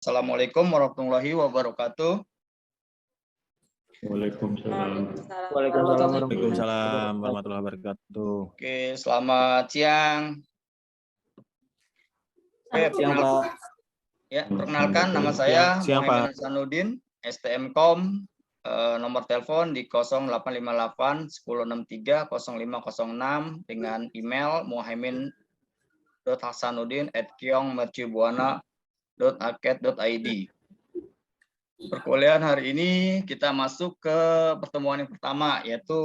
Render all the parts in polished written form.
Assalamualaikum warahmatullahi wabarakatuh. Waalaikumsalam. Waalaikumsalam warahmatullahi wabarakatuh. Oke, selamat siang. Oke, Siang, Pak. ya, perkenalkan nama saya Siang, Muhammad Pak. Hasanuddin, STMkom, nomor telepon di 0858 1063 0506 dengan email muhaimin.hasanuddin@kyongmercubuana.aket.id. Perkuliahan hari ini kita masuk ke pertemuan yang pertama, yaitu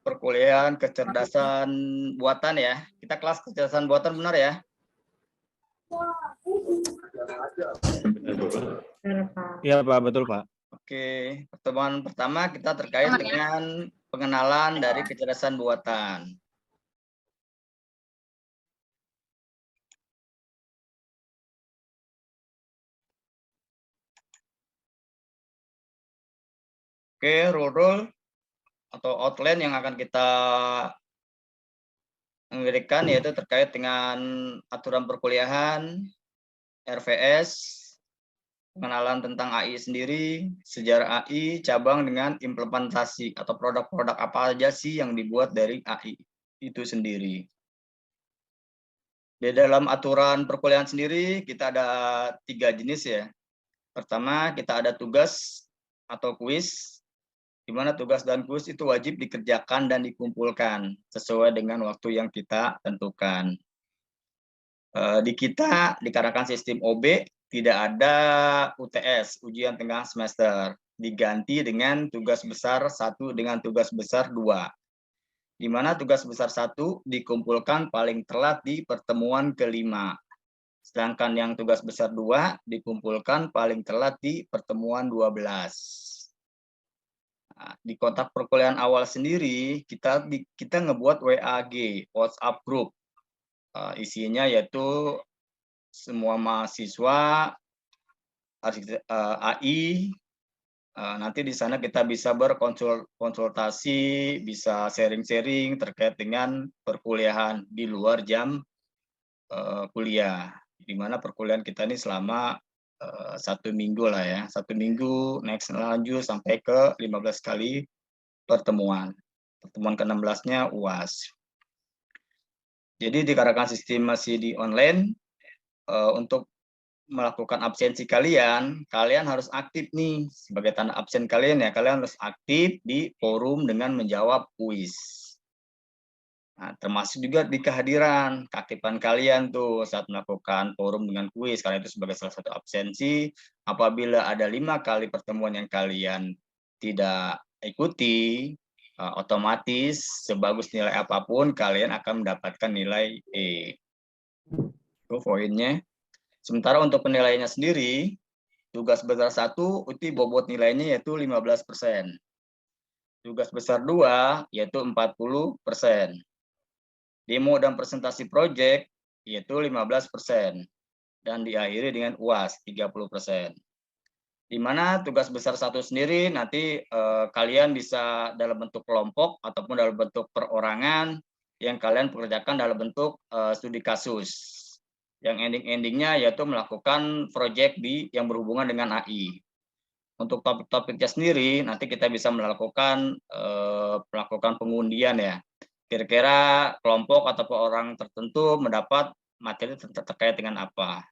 perkuliahan kecerdasan buatan ya. Kita kelas kecerdasan buatan, benar ya? Iya, Pak, betul, Pak. Oke, pertemuan pertama kita terkait dengan pengenalan dari kecerdasan buatan. Oke, rule atau outline yang akan kita memberikan yaitu terkait dengan aturan perkuliahan, RVS, pengenalan tentang AI sendiri, sejarah AI, cabang dengan implementasi atau produk-produk apa aja sih yang dibuat dari AI itu sendiri. Di dalam aturan perkuliahan sendiri kita ada 3 jenis ya. Pertama kita ada tugas atau kuis, di mana tugas dan kuis itu wajib dikerjakan dan dikumpulkan sesuai dengan waktu yang kita tentukan. Di kita dikarenakan sistem OB tidak ada UTS, ujian tengah semester, diganti dengan tugas besar 1 dengan tugas besar 2. Di mana tugas besar 1 dikumpulkan paling telat di pertemuan kelima. Sedangkan yang tugas besar 2 dikumpulkan paling telat di pertemuan 12. Nah, di kotak perkuliahan awal sendiri kita ngebuat WAG, WhatsApp group. Isinya yaitu semua mahasiswa AI. Nanti di sana kita bisa berkonsultasi, bisa sharing-sharing terkait dengan perkuliahan di luar jam kuliah. Di mana perkuliahan kita ini selama 1 minggu lah ya, 1 minggu next lanjut sampai ke 15 kali pertemuan. Pertemuan ke-16-nya UAS. Jadi dikarenakan sistem masih di online, untuk melakukan absensi kalian harus aktif nih sebagai tanda absen kalian ya. Kalian harus aktif di forum dengan menjawab kuis. Nah, termasuk juga di kehadiran keaktifan kalian tuh saat melakukan forum dengan kuis, karena itu sebagai salah satu absensi. Apabila ada 5 kali pertemuan yang kalian tidak ikuti, otomatis sebagus nilai apapun kalian akan mendapatkan nilai E. Itu poinnya. Sementara untuk penilaiannya sendiri, tugas besar 1 itu bobot nilainya yaitu 15%. Tugas besar 2 yaitu 40%. Demo dan presentasi proyek yaitu 15%. Dan diakhiri dengan UAS 30%. Di mana tugas besar 1 sendiri nanti kalian bisa dalam bentuk kelompok ataupun dalam bentuk perorangan yang kalian pekerjakan dalam bentuk studi kasus. Yang ending-endingnya yaitu melakukan proyek yang berhubungan dengan AI. Untuk topik-topiknya sendiri nanti kita bisa melakukan pengundian ya. Kira-kira kelompok atau orang tertentu mendapat materi terkait dengan apa.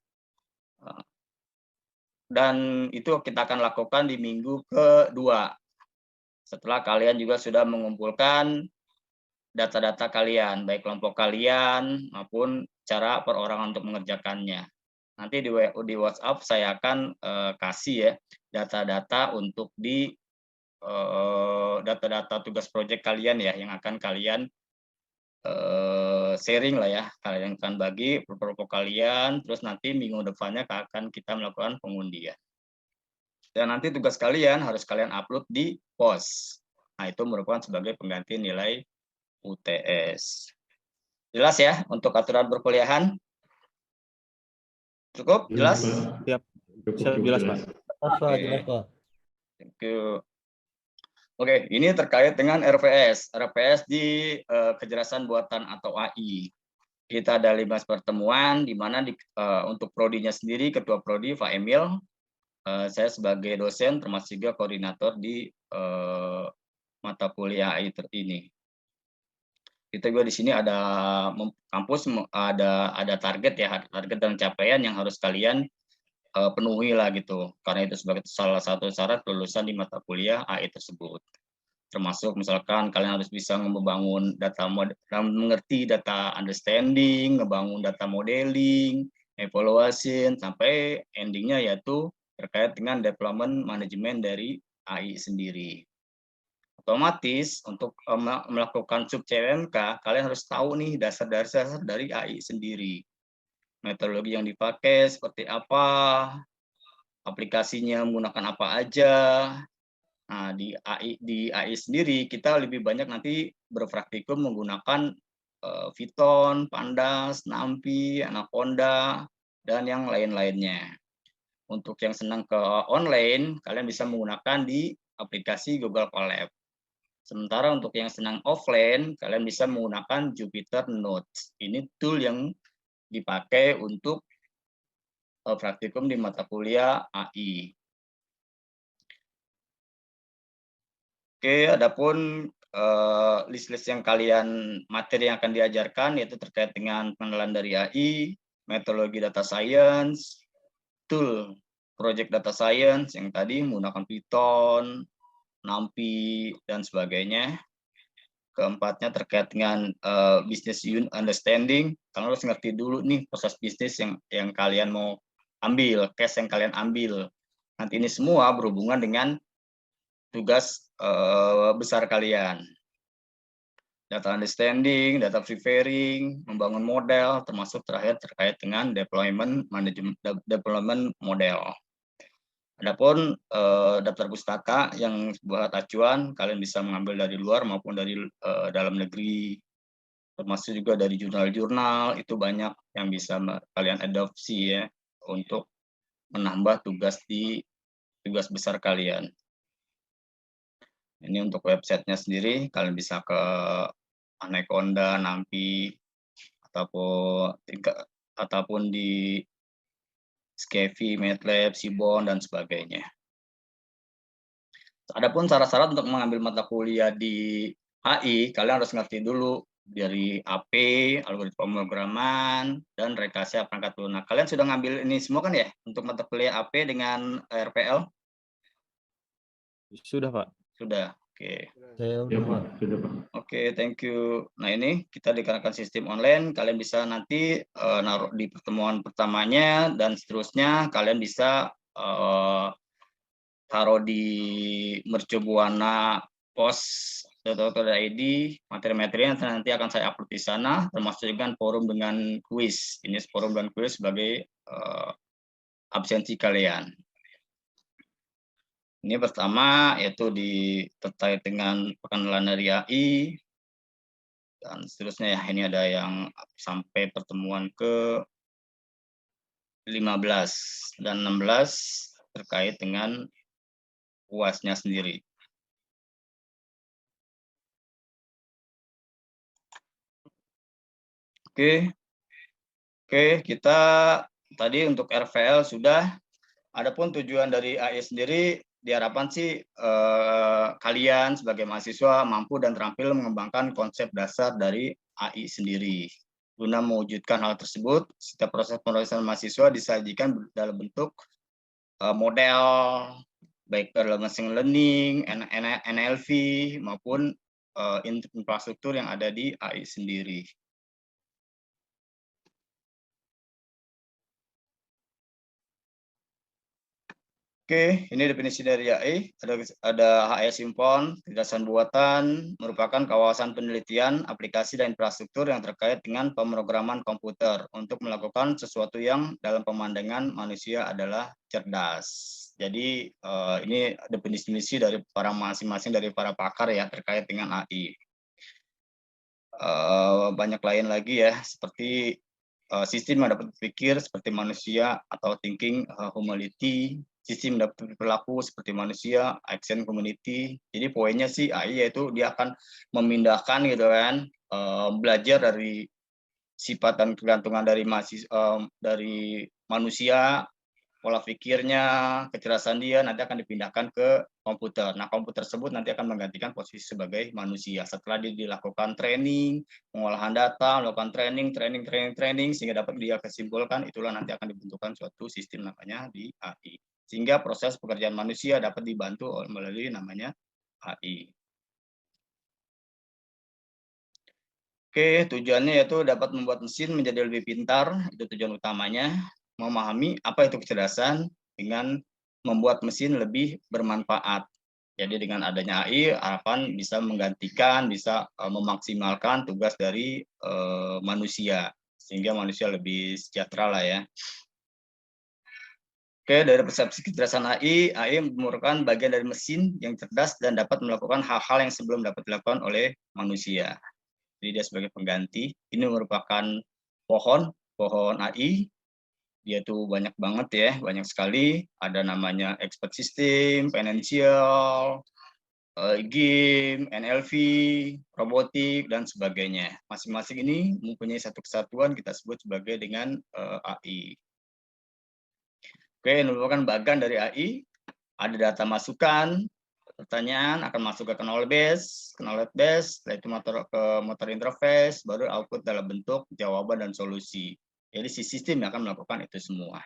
Dan itu kita akan lakukan di minggu kedua. Setelah kalian juga sudah mengumpulkan data-data kalian, baik kelompok kalian maupun cara perorangan untuk mengerjakannya. Nanti di WhatsApp saya akan kasih ya data-data untuk di data-data tugas proyek kalian ya yang akan kalian sharing lah ya, kalian akan bagi kelompok kalian, terus nanti minggu depannya akan kita melakukan pengundian. Dan nanti tugas kalian harus kalian upload di POS. Nah, itu merupakan sebagai pengganti nilai UTS. Jelas ya untuk aturan perkuliahan? Cukup? Jelas? Siap. Jelas, Pak. Jelas, Pak. Thank you. Oke, ini terkait dengan RVS. RVS di kecerdasan buatan atau AI. Kita ada 15 pertemuan, di mana untuk prodinya sendiri, Ketua Prodi Pak Emil, saya sebagai dosen termasuk juga koordinator di mata kuliah AI ini. Kita juga di sini ada kampus ada target ya, target dan capaian yang harus kalian penuhi lah gitu. Karena itu sebagai salah satu syarat kelulusan di mata kuliah AI tersebut. Termasuk misalkan kalian harus bisa membangun data mengerti data understanding, ngebangun data modeling, evaluation, sampai endingnya yaitu terkait dengan development manajemen dari AI sendiri. Otomatis untuk melakukan sub CWMK, kalian harus tahu nih dasar-dasar dari AI sendiri. Metodologi yang dipakai seperti apa, aplikasinya menggunakan apa aja. Nah, di AI sendiri kita lebih banyak nanti berpraktikum menggunakan Python, Pandas, NumPy, Anaconda, dan yang lain-lainnya. Untuk yang senang ke online, kalian bisa menggunakan di aplikasi Google Colab. Sementara untuk yang senang offline, kalian bisa menggunakan Jupyter Notes. Ini tool yang dipakai untuk praktikum di mata kuliah AI. Oke, adapun list-list yang materi yang akan diajarkan yaitu terkait dengan pengenalan dari AI, metodologi data science, tool project data science yang tadi menggunakan Python, NumPy, dan sebagainya. Keempatnya terkait dengan business unit understanding. Kalian harus ngerti dulu nih proses bisnis yang kalian mau ambil, case yang kalian ambil. Nanti ini semua berhubungan dengan tugas besar kalian. Data understanding, data preparing, membangun model, termasuk terakhir terkait dengan deployment model. Adapun daftar pustaka yang buat acuan, kalian bisa mengambil dari luar maupun dari dalam negeri, termasuk juga dari jurnal-jurnal, itu banyak yang bisa kalian adopsi ya, untuk menambah tugas besar kalian. Ini untuk websitenya sendiri, kalian bisa ke Anaconda, NumPy, ataupun di Skevi, MATLAB, Seaborn, dan sebagainya. Adapun syarat-syarat untuk mengambil mata kuliah di HI, kalian harus ngerti dulu dari AP, algoritma pemrograman, dan rekayasa perangkat lunak. Kalian sudah ngambil ini semua kan ya, untuk mata kuliah AP dengan RPL? Sudah, Pak. Sudah, oke. Saya udah, Pak. Sudah, Pak. Oke, thank you. Nah, ini kita dikarenakan sistem online, kalian bisa nanti naruh di pertemuan pertamanya, dan seterusnya kalian bisa taruh di mercubuana pos.id, materi-materi yang nanti akan saya upload di sana, termasuk juga forum dengan kuis. Ini forum dan kuis sebagai absensi kalian. Ini pertama yaitu terkait dengan pengenalan dari AI, dan seterusnya ya. Ini ada yang sampai pertemuan ke 15 dan 16 terkait dengan UAS-nya sendiri. Oke, kita tadi untuk RVL sudah. Adapun tujuan dari AI sendiri diharapkan sih kalian sebagai mahasiswa mampu dan terampil mengembangkan konsep dasar dari AI sendiri. Guna mewujudkan hal tersebut, setiap proses pemrosesan mahasiswa disajikan dalam bentuk model, baik dalam machine learning, NLP, maupun infrastruktur yang ada di AI sendiri. Oke, ini definisi dari AI. Ada HI Simpon, kecerdasan buatan, merupakan kawasan penelitian, aplikasi, dan infrastruktur yang terkait dengan pemrograman komputer untuk melakukan sesuatu yang dalam pemandangan manusia adalah cerdas. Jadi ini definisi dari masing-masing dari para pakar ya terkait dengan AI. Banyak lain lagi ya, seperti sistem yang dapat berpikir seperti manusia atau thinking humanity, sistem dapat berperilaku seperti manusia, action community. Jadi poinnya sih AI yaitu dia akan memindahkan gitu kan, belajar dari sifat dan kegantungan dari manusia, pola pikirnya, kecerdasan dia nanti akan dipindahkan ke komputer. Nah, komputer tersebut nanti akan menggantikan posisi sebagai manusia. Setelah dia dilakukan training, pengolahan data, melakukan training, sehingga dapat dia kesimpulkan, itulah nanti akan dibentukkan suatu sistem namanya di AI. Sehingga proses pekerjaan manusia dapat dibantu melalui namanya AI. Oke, tujuannya yaitu dapat membuat mesin menjadi lebih pintar, itu tujuan utamanya. Memahami apa itu kecerdasan dengan membuat mesin lebih bermanfaat. Jadi dengan adanya AI, harapan bisa menggantikan, bisa memaksimalkan tugas dari manusia, sehingga manusia lebih sejahtera lah ya. Oke, dari persepsi kecerdasan AI merupakan bagian dari mesin yang cerdas dan dapat melakukan hal-hal yang sebelum dapat dilakukan oleh manusia. Jadi dia sebagai pengganti. Ini merupakan pohon AI. Dia tuh banyak banget ya, banyak sekali. Ada namanya expert system, financial, game, NLP, robotik, dan sebagainya. Masing-masing ini mempunyai satu kesatuan kita sebut sebagai dengan AI. Oke, ini merupakan bagian dari AI. Ada data masukan, pertanyaan akan masuk ke knowledge base, setelah itu motor interface, baru output dalam bentuk jawaban dan solusi. Jadi si sistem yang akan melakukan itu semua.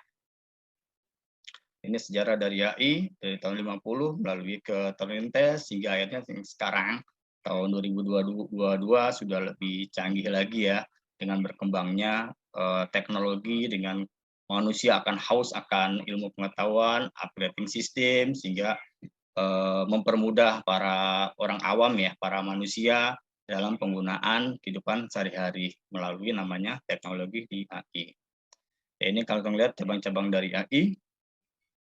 Ini sejarah dari AI dari tahun 50 melalui ke Torrentes hingga akhirnya sekarang tahun 2022 sudah lebih canggih lagi ya dengan berkembangnya teknologi, dengan manusia akan haus akan ilmu pengetahuan, upgrading sistem sehingga mempermudah para orang awam ya, para manusia dalam penggunaan kehidupan sehari-hari melalui namanya teknologi di AI. Ya, ini kalau kita lihat cabang-cabang dari AI,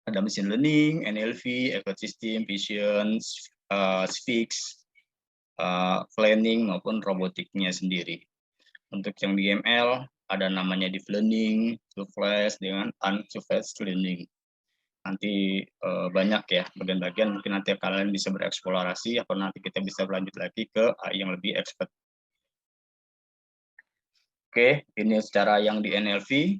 ada machine learning, NLP, ecosystem, vision, speech, planning maupun robotiknya sendiri. Untuk yang di ML ada namanya deep learning, supervised dengan unsupervised learning. Nanti banyak ya bagian-bagian, mungkin nanti kalian bisa bereksplorasi atau nanti kita bisa berlanjut lagi ke AI yang lebih expert. Oke, ini secara yang di NLP,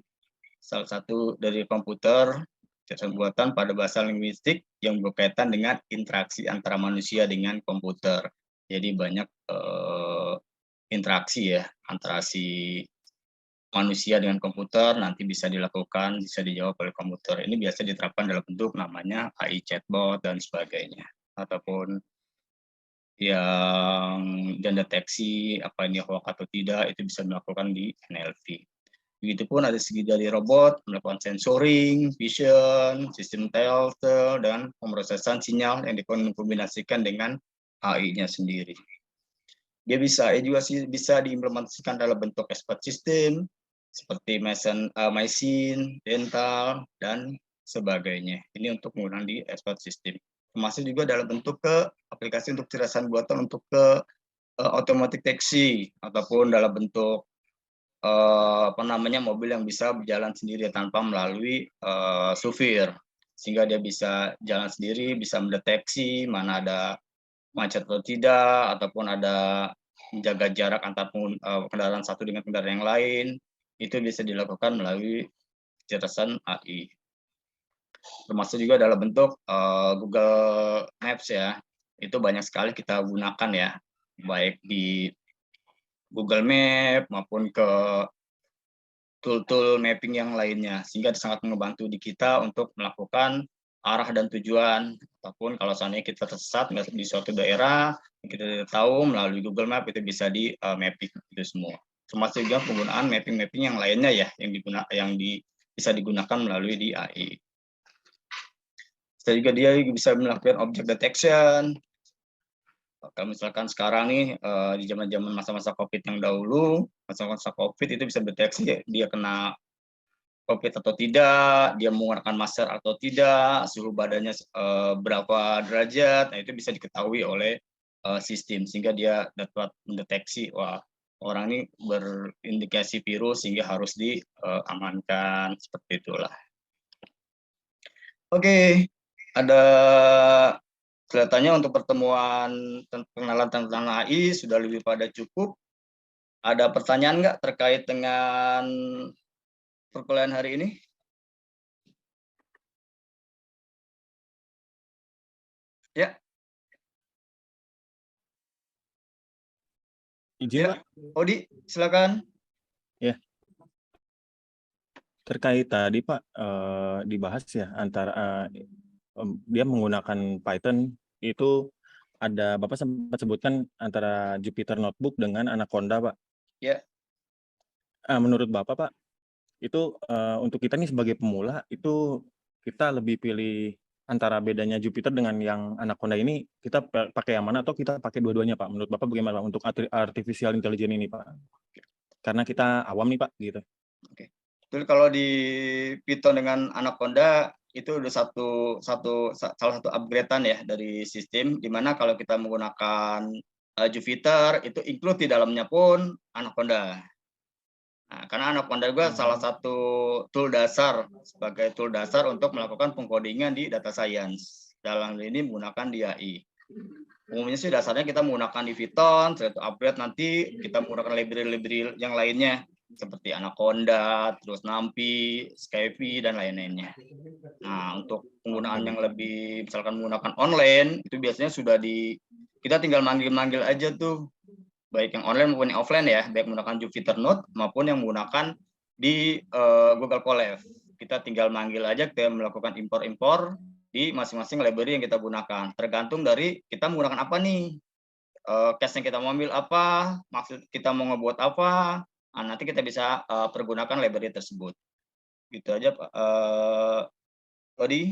salah satu dari komputer buatan pada bahasa linguistik yang berkaitan dengan interaksi antara manusia dengan komputer. Jadi banyak interaksi ya antara si manusia dengan komputer nanti bisa dilakukan, bisa dijawab oleh komputer. Ini biasa diterapkan dalam bentuk namanya AI chatbot dan sebagainya. Ataupun yang deteksi apa ini hoax atau tidak, itu bisa dilakukan di NLP. Begitupun ada segi dari robot, melakukan sensoring, vision, sistem telltale, dan pemrosesan sinyal yang dikombinasikan dengan AI-nya sendiri. Dia juga bisa diimplementasikan dalam bentuk expert system, seperti machine, dental, dan sebagainya. Ini untuk menggunakan di expert system. Termasuk juga dalam bentuk ke aplikasi untuk kecerdasan buatan untuk ke automatic taxi, ataupun dalam bentuk mobil yang bisa berjalan sendiri tanpa melalui supir, sehingga dia bisa jalan sendiri, bisa mendeteksi mana ada macet atau tidak, ataupun ada menjaga jarak antar kendaraan satu dengan kendaraan yang lain. Itu bisa dilakukan melalui kecerdasan AI. Termasuk juga dalam bentuk Google Maps ya, itu banyak sekali kita gunakan ya, baik di Google Map maupun ke tool-tool mapping yang lainnya, sehingga sangat membantu di kita untuk melakukan arah dan tujuan. Ataupun kalau seandainya kita tersesat di suatu daerah, kita tidak tahu, melalui Google Map itu bisa di mapping itu semua. Termasuk juga penggunaan mapping-mapping yang lainnya ya, yang bisa digunakan melalui di AI. Setelah juga dia bisa melakukan object detection. Kalau misalkan sekarang nih di zaman-zaman masa-masa COVID yang dahulu, masa-masa COVID itu bisa deteksi dia kena COVID atau tidak, dia menggunakan masker atau tidak, suhu badannya berapa derajat, nah itu bisa diketahui oleh sistem sehingga dia dapat mendeteksi wah orang ini berindikasi virus sehingga harus diamankan seperti itulah. Oke, ada kelihatannya untuk pertemuan pengenalan tentang AI sudah lebih pada cukup. Ada pertanyaan nggak terkait dengan perkuliahan hari ini? Ya. Izin, Ya, Pak. Odi, silakan. Ya. Terkait tadi, Pak, dibahas ya antara dia menggunakan Python itu ada Bapak sempat sebutkan antara Jupyter Notebook dengan Anaconda, Pak. Ya. Menurut Bapak, Pak, itu untuk kita nih sebagai pemula itu kita lebih pilih antara bedanya Jupyter dengan yang Anaconda ini, kita pakai yang mana atau kita pakai dua-duanya, Pak? Menurut Bapak bagaimana, Pak, untuk artificial intelligence ini, Pak? Karena kita awam nih, Pak, gitu. Oke. Jadi kalau di Python dengan Anaconda itu udah salah satu upgradean ya dari sistem, di mana kalau kita menggunakan Jupyter itu include di dalamnya pun Anaconda. Nah, karena Anaconda juga salah satu tool dasar sebagai tool dasar untuk melakukan pengkodingan di data science. Dalam ini menggunakan DAI. Umumnya sih dasarnya kita menggunakan di Python, setelah itu upgrade nanti kita menggunakan library-library yang lainnya seperti Anaconda, terus NumPy, Scipy dan lain-lainnya. Nah, untuk penggunaan yang lebih misalkan menggunakan online itu biasanya sudah kita tinggal manggil-manggil aja tuh, baik yang online maupun yang offline ya, baik menggunakan Jupyter Note maupun yang menggunakan di Google Colab. Kita tinggal manggil aja, kita melakukan impor-impor di masing-masing library yang kita gunakan. Tergantung dari kita menggunakan apa nih, case yang kita mau ambil apa, maksud kita mau ngebuat apa, nah, nanti kita bisa pergunakan library tersebut. Gitu aja, Pak. Odi,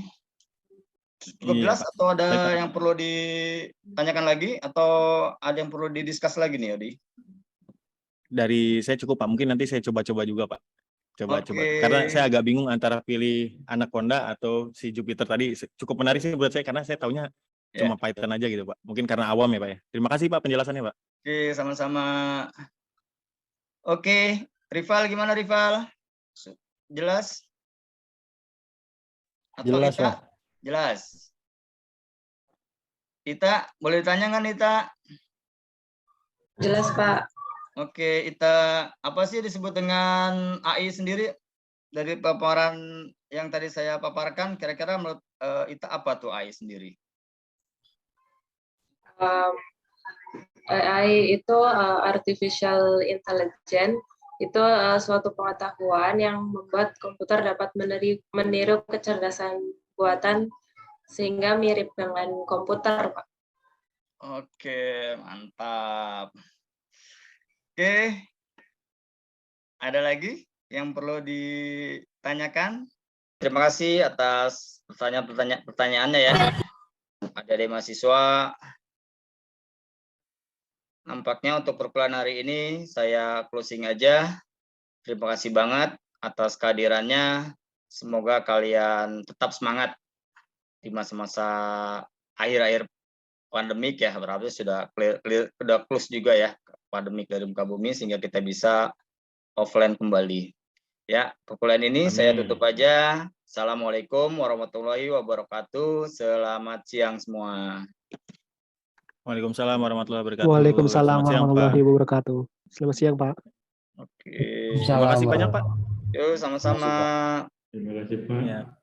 cukup jelas atau ada yang perlu ditanyakan lagi atau ada yang perlu didiskus lagi nih, Odi? Dari saya cukup, Pak. Mungkin nanti saya coba-coba juga, Pak. Coba-coba. Karena saya agak bingung antara pilih Anaconda atau si Jupyter tadi. Cukup menarik sih buat saya karena saya taunya cuma Python aja gitu, Pak. Mungkin karena awam ya, Pak ya. Terima kasih, Pak, penjelasannya, Pak. Oke, sama-sama. Oke, Rival gimana, Rival? Jelas? Atau jelas, Ita? Pak. Jelas. Ita, boleh ditanya nggak, Ita? Jelas, Pak. Oke, Ita, apa sih disebut dengan AI sendiri? Dari paparan yang tadi saya paparkan, kira-kira menurut Ita apa tuh AI sendiri? AI itu artificial intelligence, itu suatu pengetahuan yang membuat komputer dapat meniru kecerdasan buatan sehingga mirip dengan komputer, Pak. Oke, mantap. Oke, ada lagi yang perlu ditanyakan? Terima kasih atas pertanyaannya ya. Ada dari mahasiswa. Nampaknya untuk perkuliahan hari ini saya closing aja. Terima kasih banget atas kehadirannya. Semoga kalian tetap semangat di masa-masa akhir-akhir pandemik ya. Berarti sudah sudah close juga ya pandemik dari muka bumi sehingga kita bisa offline kembali. Ya, perkuliahan ini saya tutup aja. Assalamualaikum warahmatullahi wabarakatuh. Selamat siang semua. Waalaikumsalam warahmatullahi wabarakatuh. Waalaikumsalam warahmatullahi wabarakatuh. Selamat siang, Pak. Oke. Terima kasih banyak, Pak. Yuk, sama-sama. Terima kasih, Pak. Ya.